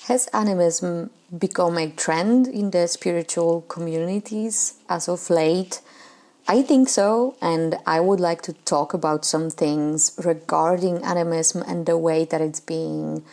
Has animism become a trend in the spiritual communities as of late? I think so, and I would like to talk about some things regarding animism and the way that it's being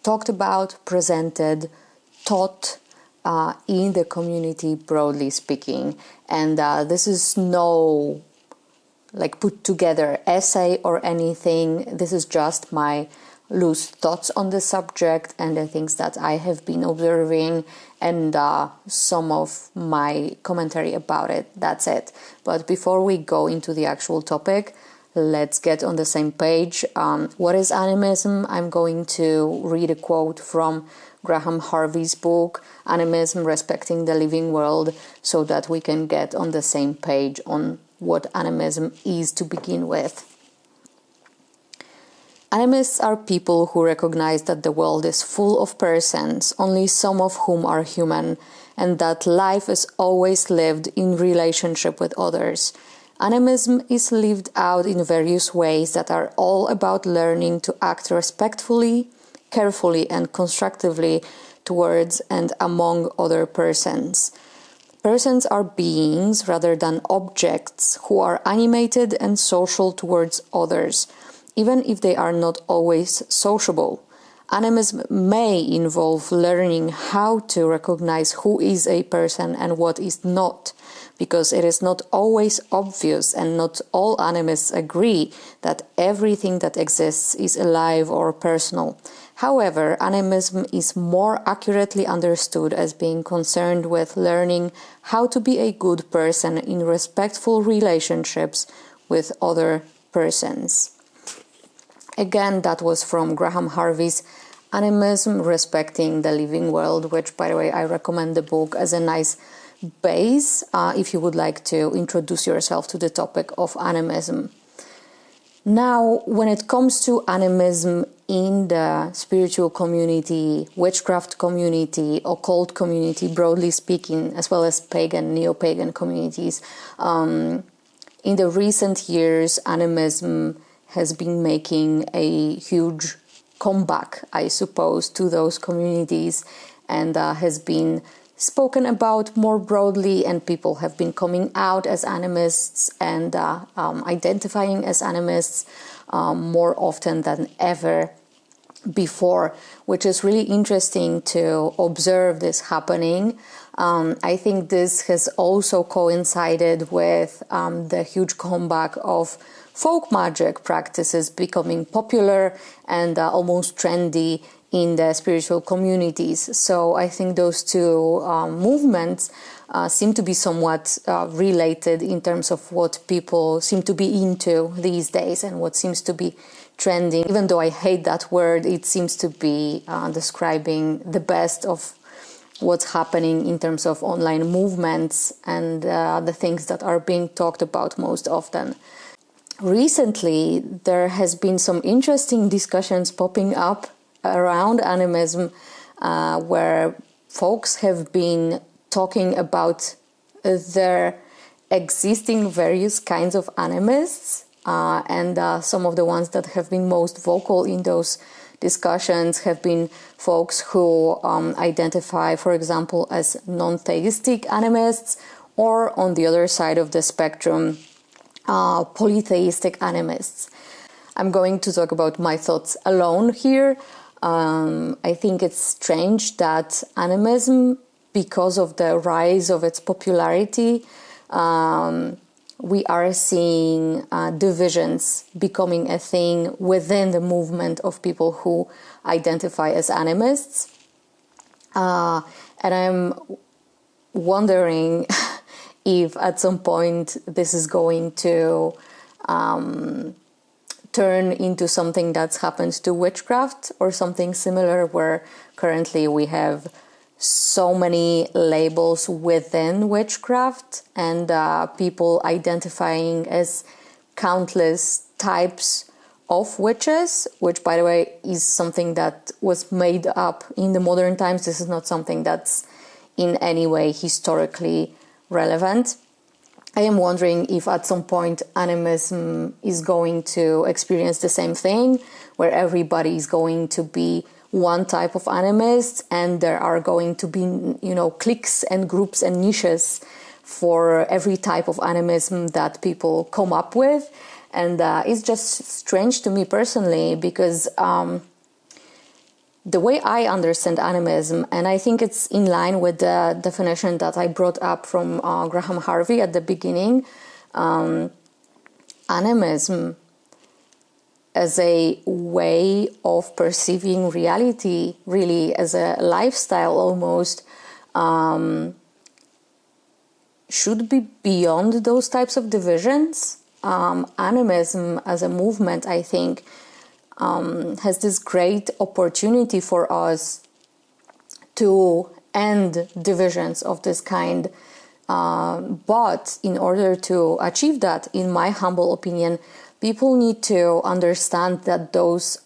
talked about, presented, taught in the community, broadly speaking. And this is no put together essay or anything. This is just my loose thoughts on the subject and the things that I have been observing and some of my commentary about it. That's it. But before we go into the actual topic, let's get on the same page. What is animism? I'm going to read a quote from Graham Harvey's book, Animism, Respecting the Living World, so that we can get on the same page on what animism is to begin with. Animists are people who recognize that the world is full of persons, only some of whom are human, and that life is always lived in relationship with others. Animism is lived out in various ways that are all about learning to act respectfully, carefully, and constructively towards and among other persons. Persons are beings rather than objects who are animated and social towards others, even if they are not always sociable. Animism may involve learning how to recognize who is a person and what is not, because it is not always obvious and not all animists agree that everything that exists is alive or personal. However, animism is more accurately understood as being concerned with learning how to be a good person in respectful relationships with other persons. Again, that was from Graham Harvey's Animism, Respecting the Living World, which, by the way, I recommend the book as a nice base if you would like to introduce yourself to the topic of animism. Now, when it comes to animism in the spiritual community, witchcraft community, occult community, broadly speaking, as well as pagan, neo-pagan communities, in the recent years, animism has been making a huge comeback, I suppose, to those communities and has been spoken about more broadly, and people have been coming out as animists and identifying as animists more often than ever before, which is really interesting to observe this happening. I think this has also coincided with the huge comeback of folk magic practices becoming popular and almost trendy in the spiritual communities. So I think those two movements seem to be somewhat related in terms of what people seem to be into these days and what seems to be trending. Even though I hate that word, it seems to be describing the best of what's happening in terms of online movements and the things that are being talked about most often. Recently, there has been some interesting discussions popping up around animism where folks have been talking about their existing various kinds of animists and some of the ones that have been most vocal in those discussions have been folks who identify, for example, as non-theistic animists, or on the other side of the spectrum, polytheistic animists. I'm going to talk about my thoughts alone here. I think it's strange that animism, because of the rise of its popularity, we are seeing divisions becoming a thing within the movement of people who identify as animists. And I'm wondering if at some point this is going to turn into something that's happened to witchcraft or something similar, where currently we have so many labels within witchcraft and people identifying as countless types of witches, which, by the way, is something that was made up in the modern times. This is not something that's in any way historically relevant. I am wondering if at some point animism is going to experience the same thing, where everybody is going to be one type of animists, and there are going to be, cliques and groups and niches for every type of animism that people come up with. And it's just strange to me personally, because the way I understand animism, and I think it's in line with the definition that I brought up from Graham Harvey at the beginning, animism as a way of perceiving reality, really as a lifestyle almost, should be beyond those types of divisions. Animism as a movement, I think, has this great opportunity for us to end divisions of this kind. But in order to achieve that, in my humble opinion, people need to understand that those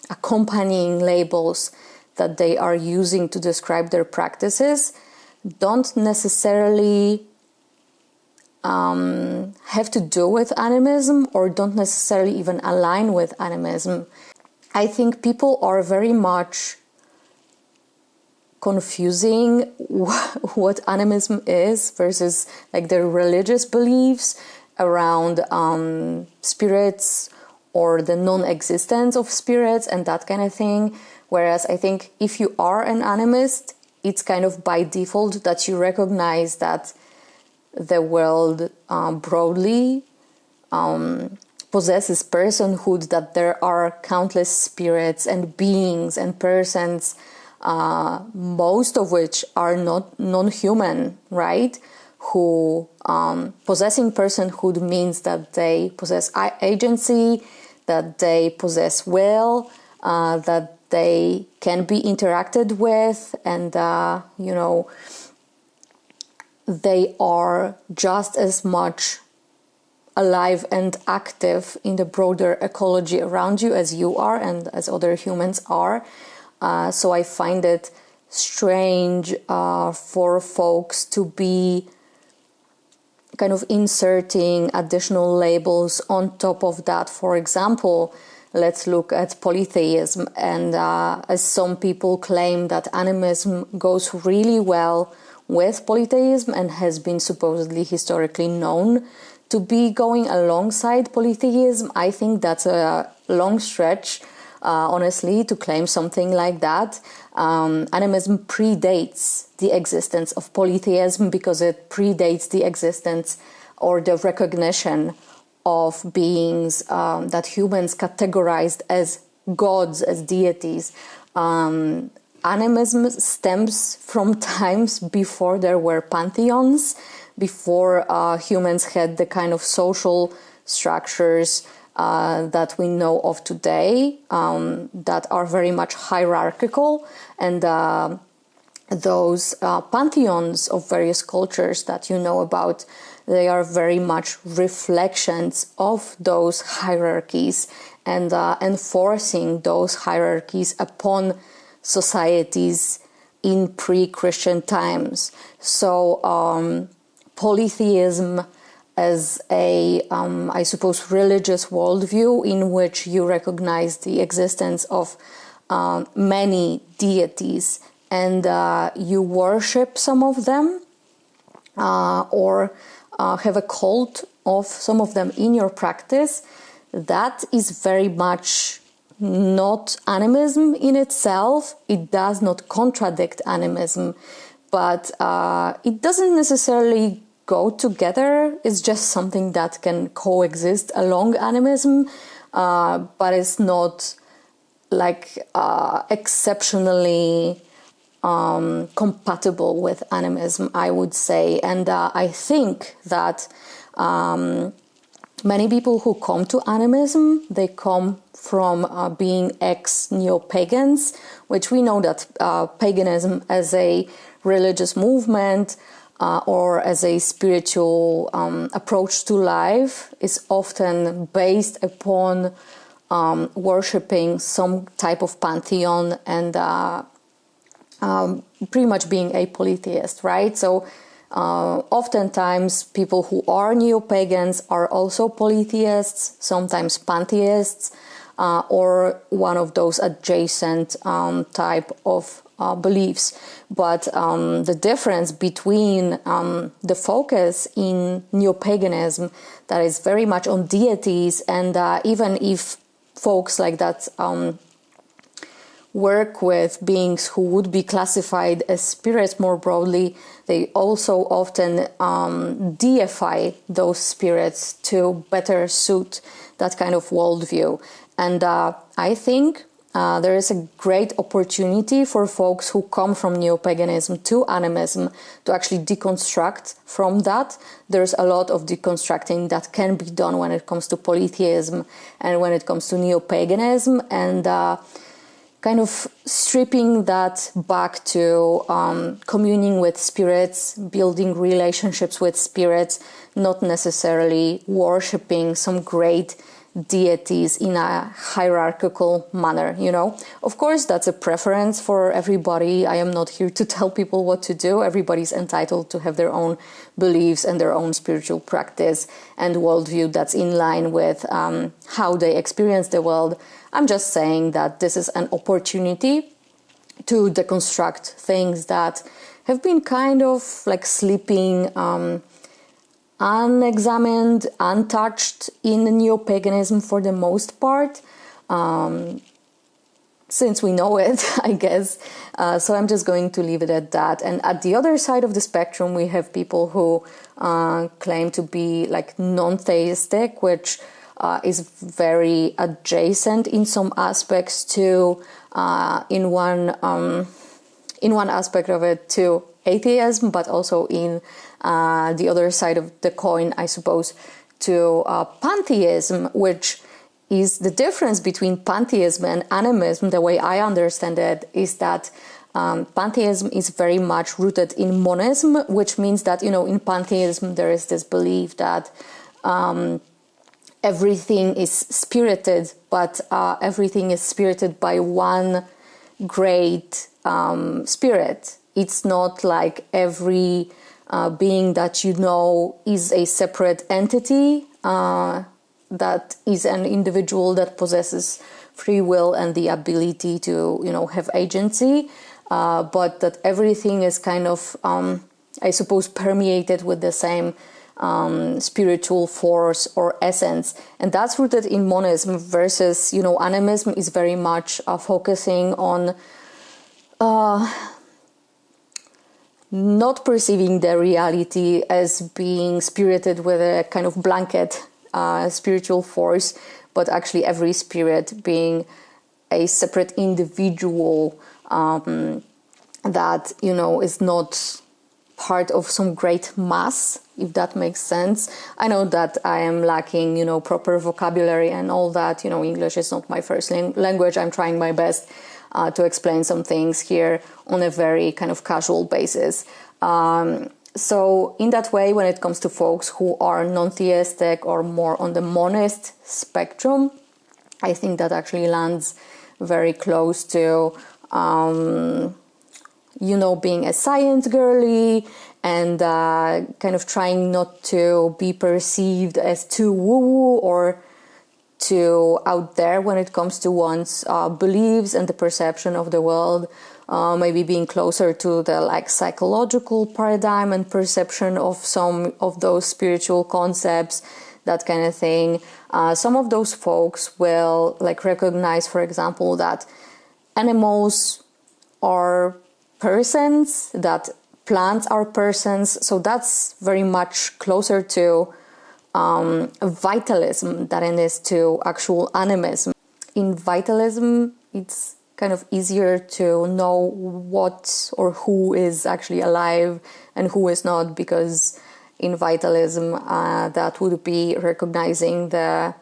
accompanying labels that they are using to describe their practices don't necessarily have to do with animism, or don't necessarily even align with animism. I think people are very much confusing what animism is versus like their religious beliefs around spirits or the non-existence of spirits and that kind of thing. Whereas I think if you are an animist, it's kind of by default that you recognize that the world broadly possesses personhood, that there are countless spirits and beings and persons, most of which are not non-human, right? Who possessing personhood means that they possess agency, that they possess will, that they can be interacted with, and they are just as much alive and active in the broader ecology around you as you are and as other humans are. So I find it strange for folks to be kind of inserting additional labels on top of that. For example, let's look at polytheism, and as some people claim that animism goes really well with polytheism and has been supposedly historically known to be going alongside polytheism. I think that's a long stretch, honestly, to claim something like that. Animism predates the existence of polytheism because it predates the existence or the recognition of beings that humans categorized as gods, as deities. Animism stems from times before there were pantheons, before humans had the kind of social structures that we know of today, that are very much hierarchical. And those pantheons of various cultures that you know about, they are very much reflections of those hierarchies and enforcing those hierarchies upon societies in pre-Christian times. So polytheism as a, I suppose, religious worldview in which you recognize the existence of many deities and you worship some of them or have a cult of some of them in your practice, that is very much not animism in itself. It does not contradict animism, but it doesn't necessarily go together. It's just something that can coexist along animism, but it's not like exceptionally compatible with animism, I would say. And I think that many people who come to animism, they come from being ex-neopagans, which we know that paganism as a religious movement or as a spiritual approach to life is often based upon worshipping some type of pantheon and pretty much being a polytheist, right? So oftentimes people who are neopagans are also polytheists, sometimes pantheists. or one of those adjacent type of beliefs. But the difference between the focus in neopaganism that is very much on deities, and even if folks like that work with beings who would be classified as spirits more broadly, they also often deify those spirits to better suit that kind of worldview. And I think there is a great opportunity for folks who come from neopaganism to animism to actually deconstruct from that. There's a lot of deconstructing that can be done when it comes to polytheism and when it comes to neopaganism, and kind of stripping that back to communing with spirits, building relationships with spirits, not necessarily worshipping some great deities in a hierarchical manner, you know. Of course, that's a preference for everybody. I am not here to tell people what to do. Everybody's entitled to have their own beliefs and their own spiritual practice and worldview that's in line with how they experience the world. I'm just saying that this is an opportunity to deconstruct things that have been kind of like sleeping unexamined, untouched in neopaganism for the most part, since we know it, I guess. So I'm just going to leave it at that. And at the other side of the spectrum, we have people who claim to be like non-theistic, which is very adjacent in some aspects to, in one aspect of it, to atheism, but also in the other side of the coin, I suppose, to pantheism, which is the difference between pantheism and animism. The way I understand it is that pantheism is very much rooted in monism, which means that, you know, in pantheism there is this belief that everything is spirited, but everything is spirited by one great spirit. It's not like every being that you know is a separate entity, that is an individual that possesses free will and the ability to, you know, have agency, but that everything is kind of, I suppose, permeated with the same spiritual force or essence. And that's rooted in monism, versus, you know, animism is very much focusing on not perceiving the reality as being spirited with a kind of blanket spiritual force, but actually every spirit being a separate individual that, you know, is not part of some great mass, if that makes sense. I know that I am lacking, you know, proper vocabulary and all that. You know, English is not my first language. I'm trying my best to explain some things here on a very kind of casual basis. So in that way, when it comes to folks who are non-theistic or more on the monist spectrum, I think that actually lands very close to, you know, being a science girly and kind of trying not to be perceived as too woo-woo or too out there when it comes to one's beliefs and the perception of the world. Maybe being closer to the like psychological paradigm and perception of some of those spiritual concepts, that kind of thing. Some of those folks will like recognize, for example, that animals are persons, that plants are persons. So that's very much closer to vitalism than it is to actual animism. In vitalism, it's kind of easier to know what or who is actually alive and who is not, because in vitalism that would be recognizing the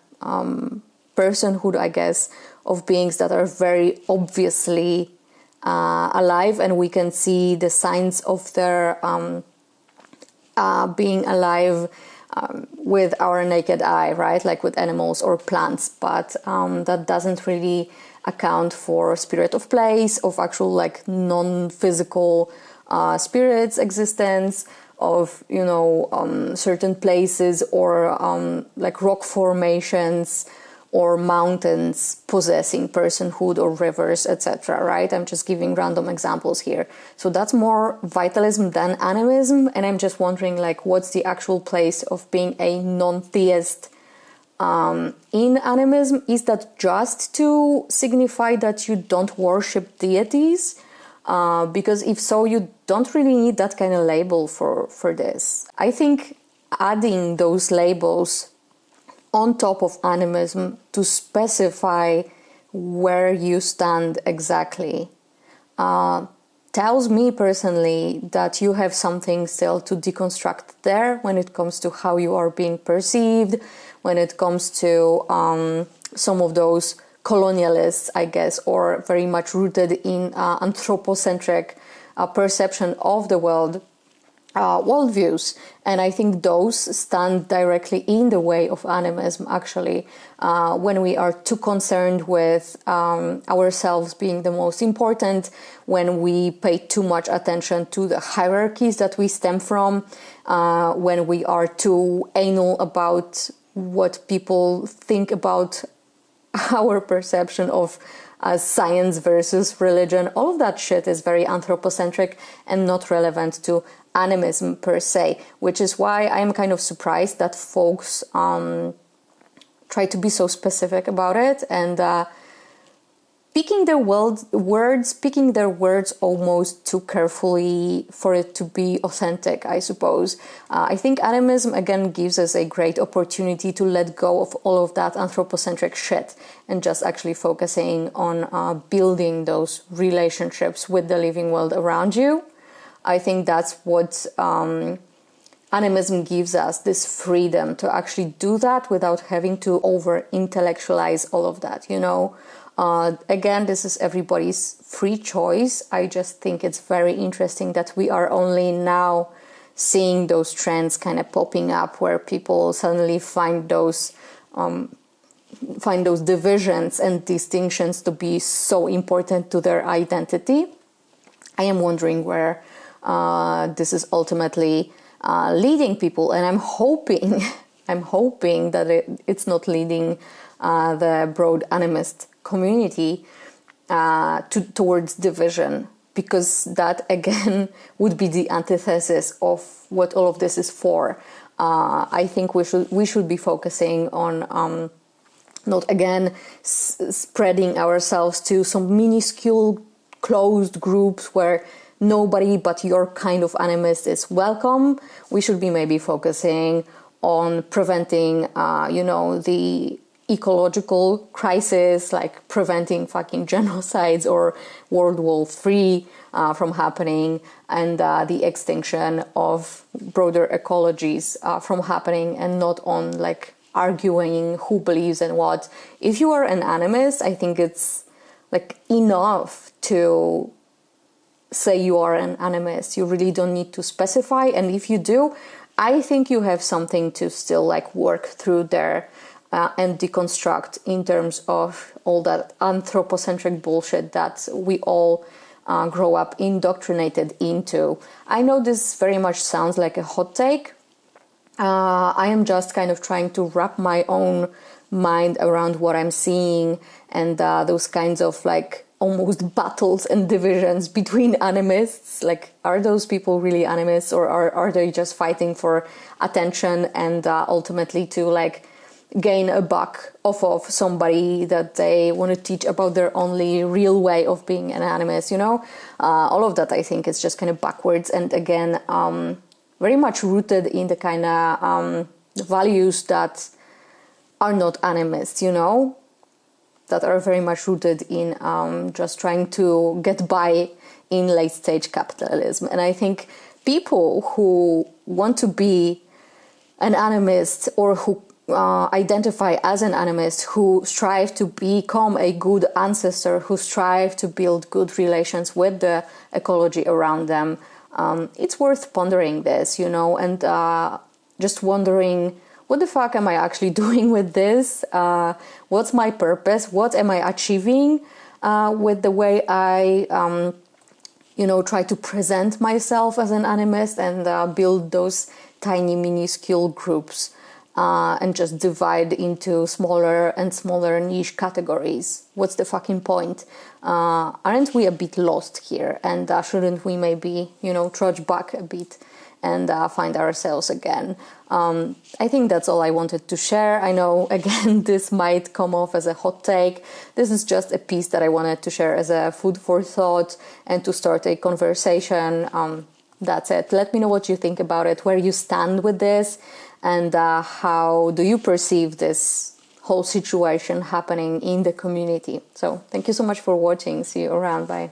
personhood, I guess, of beings that are very obviously alive, and we can see the signs of their being alive with our naked eye, right? Like with animals or plants, but that doesn't really account for spirit of place, of actual like non-physical spirits existence, of, you know, certain places or like rock formations, or mountains possessing personhood or rivers, etc., right? I'm just giving random examples here. So that's more vitalism than animism, and I'm just wondering, like, what's the actual place of being a non-theist in animism? Is that just to signify that you don't worship deities? Because if so, you don't really need that kind of label for this. I think adding those labels on top of animism to specify where you stand exactly tells me personally that you have something still to deconstruct there when it comes to how you are being perceived, when it comes to some of those colonialists, I guess, or very much rooted in anthropocentric perception of the world, worldviews. And I think those stand directly in the way of animism, actually, when we are too concerned with ourselves being the most important, when we pay too much attention to the hierarchies that we stem from, when we are too anal about what people think about our perception of science versus religion. All of that shit is very anthropocentric and not relevant to animism per se, which is why I'm kind of surprised that folks try to be so specific about it and picking their words almost too carefully for it to be authentic, I suppose. I think animism, again, gives us a great opportunity to let go of all of that anthropocentric shit and just actually focusing on building those relationships with the living world around you. I think that's what animism gives us, this freedom to actually do that without having to over-intellectualize all of that, you know? Again, this is everybody's free choice. I just think it's very interesting that we are only now seeing those trends kind of popping up where people suddenly find those divisions and distinctions to be so important to their identity. I am wondering where this is ultimately leading people, and I'm hoping that it's not leading the broad animist community towards division, because that again would be the antithesis of what all of this is for. I think we should be focusing on not again spreading ourselves to some minuscule closed groups where nobody but your kind of animist is welcome. We should be maybe focusing on preventing the ecological crisis, like preventing fucking genocides or World War III from happening, and the extinction of broader ecologies from happening, and not on like arguing who believes in what. If you are an animist, I think it's like enough to say you are an animist. You really don't need to specify, and if you do, I think you have something to still like work through there and deconstruct in terms of all that anthropocentric bullshit that we all grow up indoctrinated into. I know this very much sounds like a hot take. I am just kind of trying to wrap my own mind around what I'm seeing and those kinds of like almost battles and divisions between animists. Like, are those people really animists, or are they just fighting for attention and ultimately to like gain a buck off of somebody that they want to teach about their only real way of being an animist, you know? All of that, I think, is just kind of backwards, and again, very much rooted in the kind of values that are not animist, you know? That are very much rooted in just trying to get by in late-stage capitalism. And I think people who want to be an animist, or who identify as an animist, who strive to become a good ancestor, who strive to build good relations with the ecology around them, it's worth pondering this, you know, and just wondering, what the fuck am I actually doing with this? What's my purpose? What am I achieving with the way I, try to present myself as an animist and build those tiny minuscule groups? and just divide into smaller and smaller niche categories. What's the fucking point? Aren't we a bit lost here? And shouldn't we maybe, trudge back a bit and find ourselves again? I think that's all I wanted to share. I know, again, this might come off as a hot take. This is just a piece that I wanted to share as a food for thought and to start a conversation. That's it. Let me know what you think about it, where you stand with this, and how do you perceive this whole situation happening in the community. So thank you so much for watching. See you around. Bye.